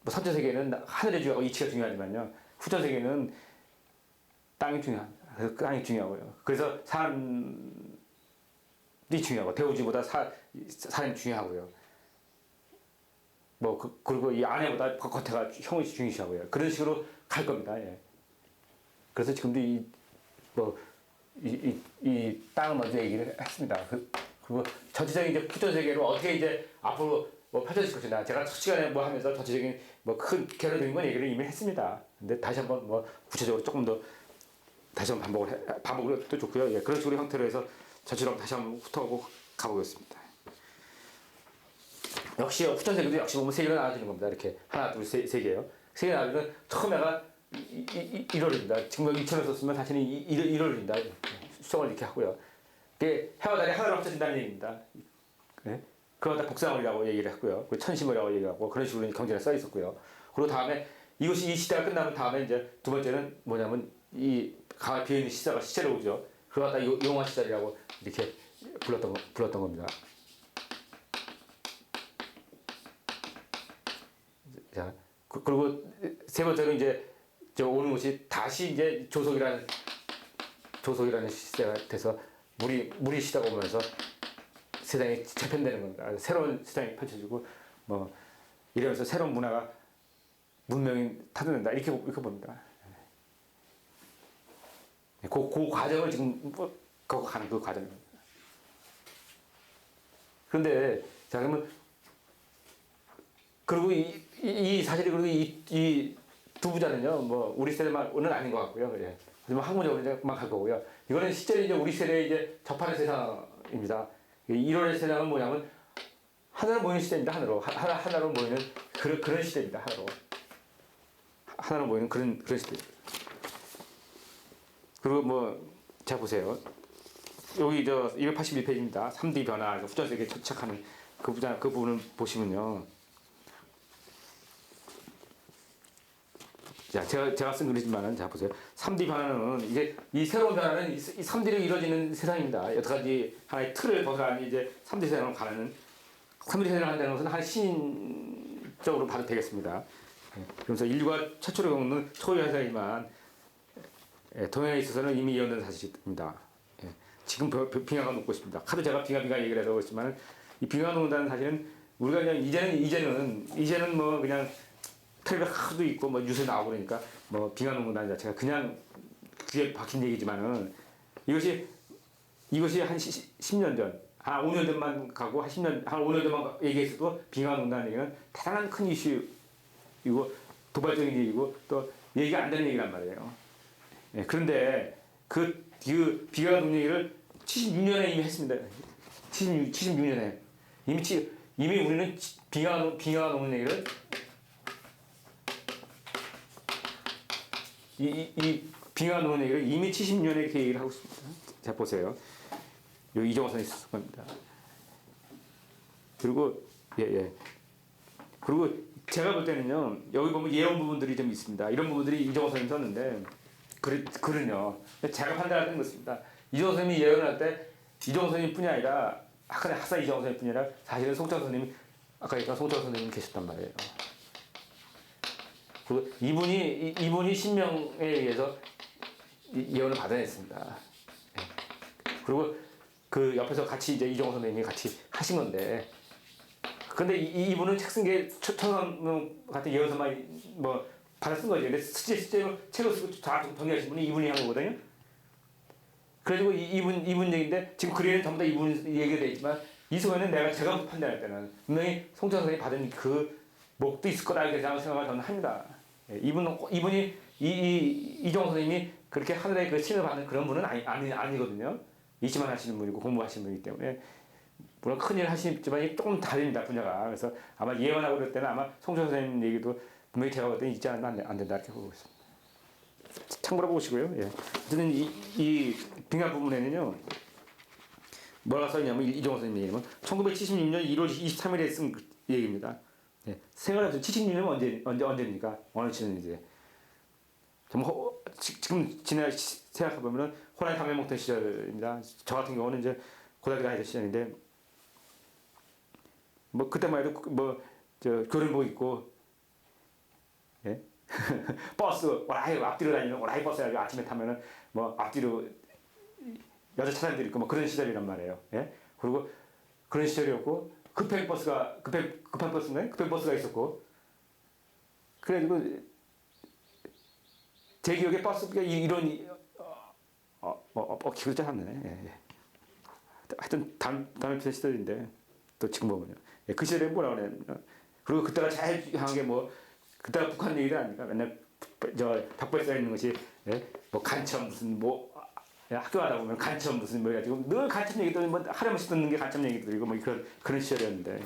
뭐 선천 세계는 하늘이 중요하고 이치가 중요하지만요. 후천 세계는 땅이 중요합니다. 그래서 땅이 중요하고요. 그래서 사람이 중요하고 대우지보다 사람이 중요하고요. 뭐 그리고 이 아내보다 겉에가 형이 중요시하고요. 그런 식으로 갈 겁니다. 예. 그래서 지금도 이 땅을 먼저 얘기를 했습니다. 그리고 전체적인 이제 후천 세계로 어떻게 이제 앞으로 뭐 펼쳐질 것이냐. 제가 첫 시간에 뭐 하면서 전체적인 뭐 큰 개론적인 건 얘기를 이미 했습니다. 근데 다시 한번 뭐 구체적으로 조금 더 다시 한번 반복을 또 좋고요. 예, 그런 식으로 형태로 해서 전체적으로 다시 한번 훑어보고 가보겠습니다. 역시 후천 세계도 역시 보면 세 개가 나눠지는 겁니다. 이렇게 하나, 둘, 세 개요. 세 개 나누면 처음에가 1월입니다. 지금 여기 2천을 썼으면 사실은 1월입니다. 수정을 이렇게 하고요. 그게 해와 달이 하나로 합쳐진다는 얘기입니다. 네? 그러다 복상월이라고 얘기를 했고요. 천심월이라고 얘기하고 그런 식으로 경전에 써 있었고요. 그리고 다음에 이 시대가 끝나면 다음에 이제 두 번째는 뭐냐면 이 강에 비어있는 시대가 시체로 오죠. 그걸 갖다 용화 시절이라고 이렇게 불렀던 겁니다. 자, 그리고 세 번째로 이제 오는 것이 다시 이제 조석이라는 시대가 돼서 물이 시대가 오면서 세상이 재편되는 겁니다. 새로운 세상이 펼쳐지고 뭐 이러면서 새로운 문명이 타도된다 이렇게 봅니다. 그 과정을 지금 가는 그 과정입니다. 그런데 자 그러면 그리고 사실이 그리고 이 두 부자는요 뭐 우리 세대만은 아닌 것 같고요. 예. 하지만 학문적으로 이제만 갈 거고요. 이거는 실제로 이제 우리 세대에 이제 접하는 세상입니다. 1월의 세상은 뭐냐면 하나로 모이는 시대입니다. 하나로 모이는 그런 시대입니다. 하나로 모이는 그런 시대입니다. 그리고 뭐 자 보세요. 여기 281페이지입니다. 3D 변화, 후천 세계 도착하는 그 부분을 보시면요. 자, 제가 쓴 글이지만은, 자, 보세요. 3D 변화는, 이제, 이 새로운 변화는 이 3D로 이루어지는 세상입니다. 여러 가지 하나의 틀을 벗어나니 이제 3D 세상으로 가는, 3D 세상을 한다는 것은 한 신적으로 봐도 되겠습니다. 그래서 인류가 최초로 겪는 초유현상이지만, 동양에 있어서는 이미 예언된 사실입니다. 지금 빙하가 녹고 있습니다. 하도 제가 빙하 얘기를 해서 그렇지만, 이 빙하가 녹는다는 사실은, 우리가 그냥 이제는 뭐 그냥, 텔레비가 하도 있고 뭐 뉴스에 나오고 그러니까 뭐 빙하 녹는다는 자체가 그냥 귀에 박힌 얘기지만은 이것이 한 10년 전, 한 5년 전만 가고 한 5년 전만 얘기했어도 빙하 녹는다는 얘기는 대단한 큰 이슈이고 도발적인 얘기고 또 얘기가 안 되는 얘기란 말이에요. 예, 그런데 그 빙하 녹는 얘기를 76년에 이미 했습니다. 76년에 이미 우리는 빙하가 녹는 얘기를 이 빙하 녹는 얘기를 이미 70년에 이렇게 얘기를 하고 있습니다. 자, 보세요. 여기 이정호 선생님이 썼을 겁니다. 그리고, 그리고 제가 볼 때는요, 여기 보면 예언 부분들이 좀 있습니다. 이런 부분들이 이정호 선생님이 썼는데, 글은요, 제가 판단하는 것입니다. 이정호 선생님이 예언할 때, 이정호 선생님 뿐이 아니라, 학사 이정호 선생님 뿐이 아니라, 사실은 송창 선생님이, 아까 얘기한 송창 선생님이 계셨단 말이에요. 그리고 이분이 신명에 의해서 예언을 받아냈습니다. 그리고 그 옆에서 같이 이제 이정호 선생님이 같이 하신 건데, 근데 이분은 책 쓴 게 천원 같은 예언서만 뭐 받아 쓴 거죠. 근데 실제로 책을 쓰고 다 정리하신 분이 이분이 한 거거든요. 그래가지고 이분 얘기인데, 지금 글에는 전부 다 이분 얘기가 되어 있지만, 이 속에는 제가 판단할 때는 분명히 송창 선생님이 받은 그 목도 있을 거다 이렇게 생각을 저는 합니다. 이분이 이정호 선생님이 그렇게 하늘의 그 신을 받는 그런 분은 아니거든요. 이치만 하시는 분이고 공부하시는 분이기 때문에 물론 큰일 하시지만 조금 다릅니다, 분야가. 그래서 아마 예언하고 그럴 때는 아마 송창 선생님 얘기도 분명히 제가 볼 때는 있지 않으면 안 된다 이렇게 보고 있습니다. 참고로 보시고요. 예. 어쨌든 이 빙하 부분에는요, 뭐가 써있냐면 이정호 선생님 얘기는 1976년 1월 23일에 쓴 얘기입니다. 예. 생각해보세요. 76년은 언제입니까? 어느 시는 이제. 지금 생각해보면은 호랑이 담배 먹던 시절입니다. 저 같은 경우는 이제 고등학교 다니던 시절인데, 뭐 그때만 해도 교련복 입고 예? 버스 오라이 앞뒤로 다니는 오라이 버스 가지고 아침에 타면은 뭐 앞뒤로 여자 차량들이 있고 뭐 그런 시절이란 말이에요. 예? 그리고 그런 시절이었고 급행 버스인가요? 급행 버스가 있었고 그래가지고 제 기억에 버스가 이런 기억이 잘 안 나네. 예, 예. 하여튼 다음에 비슷한 시절인데 또 지금 보면요. 예, 그 시절에 뭐라 그래? 그리고 그때가 제일 한 게 뭐 그때가 북한 얘기도 아닙니까? 맨날 저 벽보에 써 있는 것이 예? 뭐 간첩 무슨 뭐 학교 가다 보면 간첩 무슨 뭐 해가지고 늘 간첩 얘기들 뭐 하려면서 듣는 게 간첩 얘기들이고 뭐 그런 시절이었는데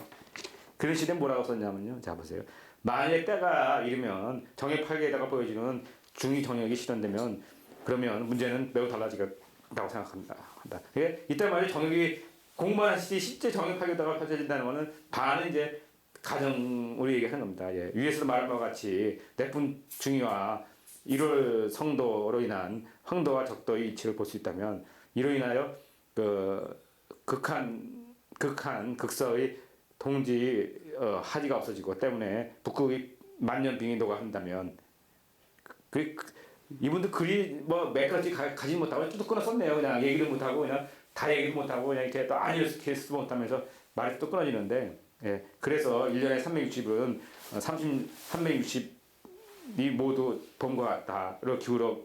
그런 시대에 뭐라고 썼냐면요. 자 보세요. 만약에 때가 이르면 정액 파괴에다가 보여지는 중위 정액이 실현되면 그러면 문제는 매우 달라지겠다고 생각한다. 이때 말이 정액이 공부만 하시지 실제 정액 파괴에다가 펼쳐진다는 것은 반은 이제 가정으로 얘기하는 겁니다. 예. 위에서 말한 바와 같이 내분 중위와 일월 성도로 인한 황도와 적도의 이치를 볼 수 있다면 이로 인하여 그 극서의 동지 하지가 없어지고 때문에 북극이 만년 빙의도가 한다면 이분도 글이 뭐 몇 가지 가지 못하고 뚝 끊어 썼네요. 그냥 얘기를 못하고 그냥 다 얘기를 못하고 그냥 이렇게 또 아니었게 쓰 못하면서 말이 또 끊어지는데 예, 그래서 1년에 360은 360이 모두 봄과 같다로 기울어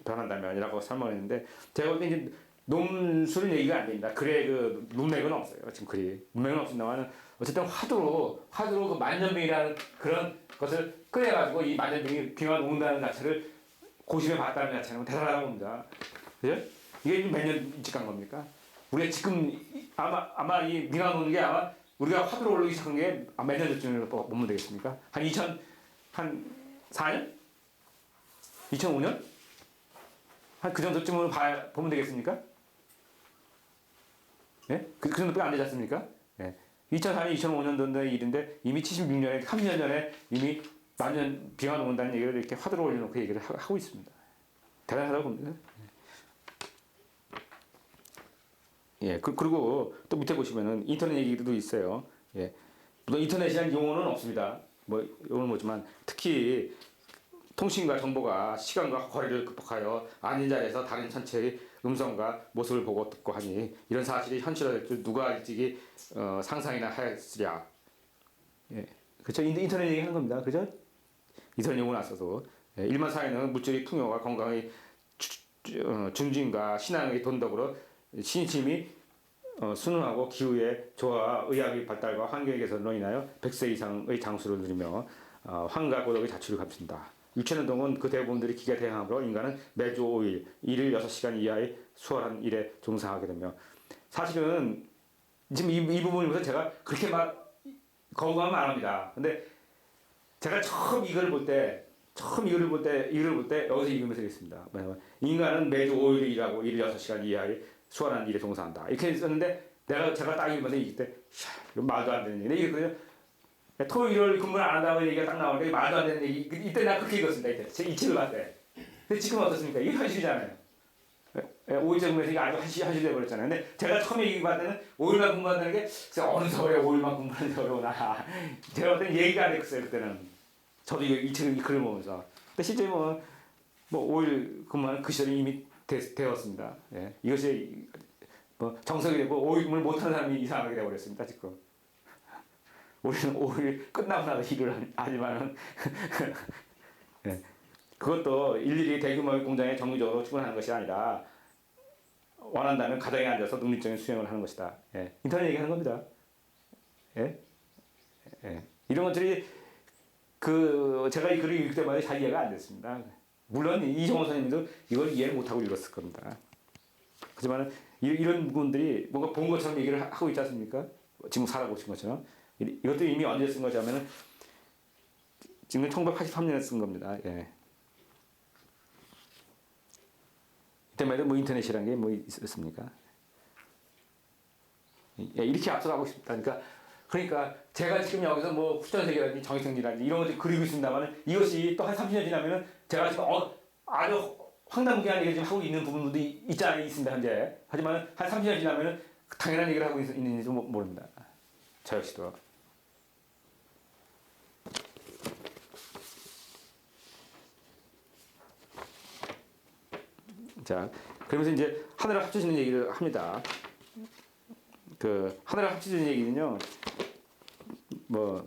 변한다면이라고 설명했는데 제가 볼 때 이제 논술은 얘기가 안 됩니다. 글에 그 문맥은 없어요. 지금 글이 문맥은 없습니다만 어쨌든 화두로 그 만년빙이라는 그런 것을 꺼내가지고 이 만년빙이 빙하가 온다는 자체를 고심해 봤다는 자체는 대단하다고 봅니다. 그죠? 이게 몇 년 일찍 간 겁니까? 우리가 지금 아마 이 빙하 오는 게 아마 우리가 화두로 올라오기 시작한 게 몇 년 전쯤으로 보면 되겠습니까? 한 4년? 2005년? 한 그 정도쯤으로 보면 되겠습니까? 예? 그 정도밖에 안 되지 않습니까? 예. 2004년, 2005년도의 일인데 이미 76년에, 30년 전에 이미 만년 빙하가 온다는 얘기를 이렇게 화두로 올려놓고 얘기를 하고 있습니다. 대단하다고 봅니다. 예, 그리고 또 밑에 보시면은 인터넷 얘기도 있어요. 예. 물론 인터넷이라는 용어는 없습니다. 뭐, 용어는 뭐지만 특히 통신과 정보가 시간과 거리를 극복하여 아닌 자리에서 다른 천체의 음성과 모습을 보고 듣고 하니 이런 사실이 현실화될 줄 누가 일찍이 상상이나 하였으랴. 예. 그렇죠. 인터넷 얘기하는 겁니다. 그죠? 인터넷 용어는 안 써도. 예. 일반 사회는 물질의 풍요와 건강의 중진과 신앙의 돈덕으로 신심이 순응하고 기후의 조화와 의학의 발달과 환경의 개선으로 인하여 100세 이상의 장수를 누리며 환과 고독의 자취를 감춘다. 육체운동은 그 대부분들이 기계 대항으로 인간은 매주 5일, 일일 6시간 이하의 수월한 일에 종사하게 되며 사실은 지금 이 부분에서 제가 그렇게 막 거부감은 안 합니다. 근데 제가 처음 이거를 볼 때 여기서 읽으면서 있습니다. 인간은 매주 5일 일하고 일일 6시간 이하의 수월한 일에 종사한다. 이렇게 썼는데 제가 딱 읽으면서 이길 때 이건 말도 안 되는 얘기. 이랬거든요. 토요일 근무를 안 한다고 얘기가 딱 나오니까 말도 안 되는 얘기. 이때 나 그렇게 읽었습니다. 이때 이 책을 봤을 때. 근데 지금 어떻습니까? 이게 현실이잖아요. 5일째 근무해서 이게 아주 현실이 돼버렸잖아요. 근데 제가 처음에 얘기할 때는 5일만 근무한다는 게 어느 서울에 5일만 근무하는 어려우나. 제가 그때 얘기가 안 됐어요. 그때는. 저도 이 책을 이 글을 보면서. 근데 실제 뭐 5일 근무하는 그 시절이 이미 되었습니다. 예. 이것이 뭐 정석이 되고 5일 근무를 못하는 사람이 이상하게 되어버렸습니다. 지금. 우리는 5일 끝나고 나서 일을 하지만은 예. 그것도 일일이 대규모의 공장에 정기적으로 출근하는 것이 아니라 원한다면 가정에 앉아서 독립적인 수행을 하는 것이다. 예. 인터넷 얘기하는 겁니다. 예? 예. 이런 것들이 제가 이 글을 읽을 때마다 잘 이해가 안 됐습니다. 물론 이정호 선생님도 이걸 이해를 못하고 읽었을 겁니다. 하지만 이런 부분들이 뭔가 본 것처럼 얘기를 하고 있지 않습니까? 지금 살아보신 것처럼. 이것도 이미 언제 쓴 거지 하면은 지금 1983년에 쓴 겁니다. 예. 이때만 해도 뭐 인터넷이라는 게 뭐 있었습니까? 예, 이렇게 앞서가고 싶다니까. 그러니까 제가 지금 여기서 뭐 후천세계라든지 정의성리라든지 이런 것들 그리고 있습니다만 이것이 또 한 30년 지나면은 제가 지금 아주 황당무계한 얘기를 지금 하고 있는 부분도 있습니다 현재. 하지만 한 30년 지나면은 당연한 얘기를 하고 있는지 모릅니다. 저 역시도. 자, 그러면서 이제 하늘을 합쳐지는 얘기를 합니다. 그 하늘을 합쳐지는 얘기는요, 뭐